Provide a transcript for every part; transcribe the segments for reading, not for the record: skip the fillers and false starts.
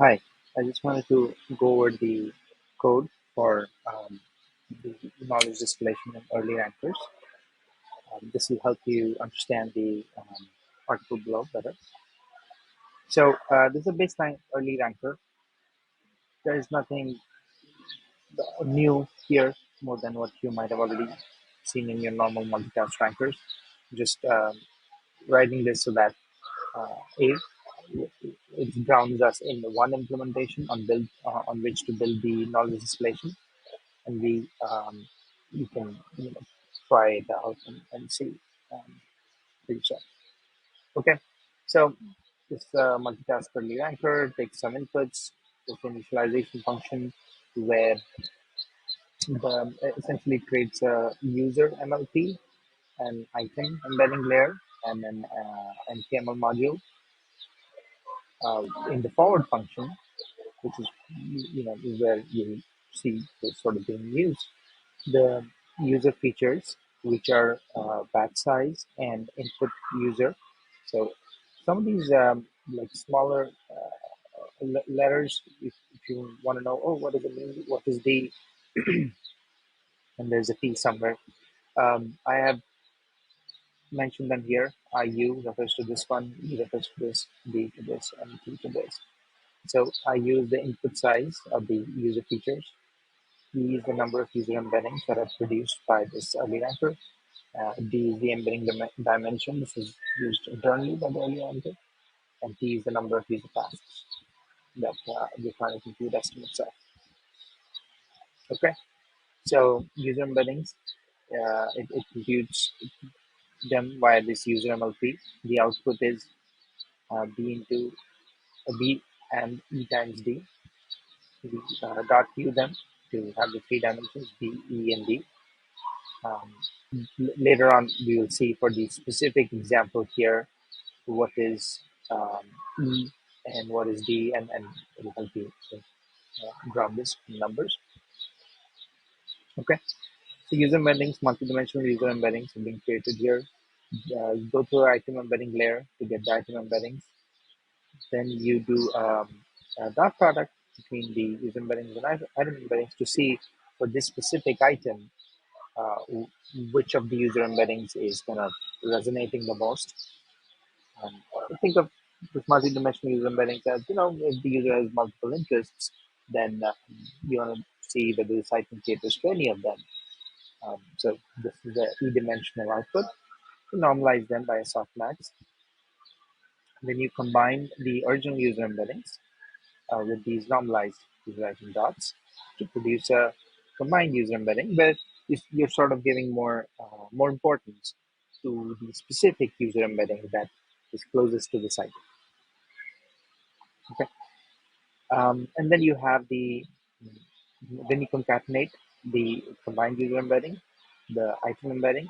Hi, I just wanted to go over the code for the knowledge distillation and early rankers. This will help you understand the article below better. So this is a baseline early ranker. There is nothing new here more than what you might have already seen in your normal multitask rankers. Just writing this so that A, it grounds us in the one implementation on which to build the knowledge distillation, and you can try it out and see for yourself. Okay, so this multitask early anchor takes some inputs with the initialization function where essentially creates a user MLP, an item embedding layer, and an NTML module. In the forward function, which is is where you see this sort of being used, the user features, which are batch size and input user. So some of these like smaller letters, if you want to know, oh, what does it mean? What is the, and there's a T somewhere. I have mentioned them here. IU refers to this one, E refers to this, D to this, and T to this. So I use the input size of the user features. E is the number of user embeddings that are produced by this early ranker. D is the embedding dimension. This is used internally by the early ranker. And T is the number of user tasks that we're trying to compute estimates of. Okay, so user embeddings, it computes them via this user MLP. The output is B into B and E times D. We dot view them to have the three dimensions B, E, and D. Um, Later on, we will see for the specific example here what is E and what is D, and it'll help you ground this in numbers. Okay, so user embeddings, multi-dimensional user embeddings have been created here. Go to our item embedding layer to get the item embeddings. Then you do a dot product between the user embeddings and item embeddings to see for this specific item uh, which of the user embeddings is kind of resonating the most. Um, think of this multi-dimensional user embeddings as, if the user has multiple interests, then you want to see whether this item caters to any of them. So this is the e-dimensional output. You normalize them by a softmax. Then you combine the original user embeddings with these normalized user item dots to produce a combined user embedding, but you're sort of giving more importance to the specific user embedding that is closest to the site. Okay, and then you have then you concatenate the combined user embedding, the item embedding,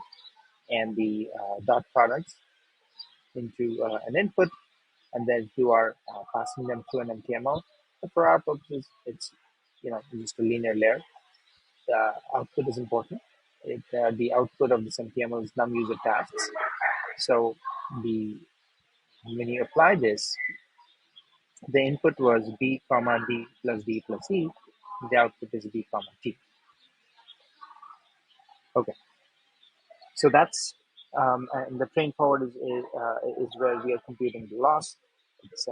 and the dot products into an input, and then you are passing them to an MTML. But for our purposes, it's just a linear layer. The output is important. The output of this MTML is num-user tasks. So the when you apply this, the input was B comma D plus D plus E. The output is B comma T. Okay, so that's and the train forward is where we are computing the loss. It's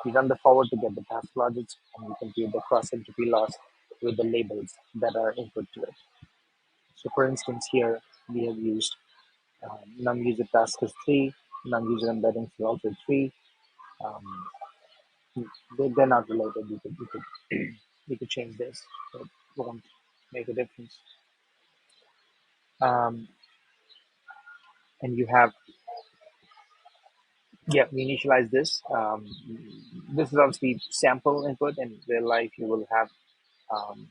we run the forward to get the task logics, and we compute the cross entropy loss with the labels that are input to it. So for instance, here we have used num-user task is 3, num-user embeddings is also 3. Um, they're not related. We could change this. It won't make a difference. Um, and you have, we initialize this. This is obviously sample input. In real life, you will have um,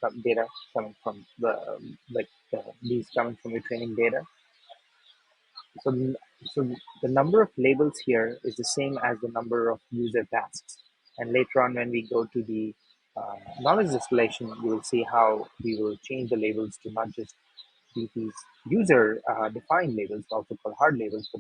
some data coming from these coming from your training data. So, so the number of labels here is the same as the number of user tasks. And later on, when we go to the knowledge distillation, you will see how we will change the labels to not just be these user defined labels, also called hard labels, but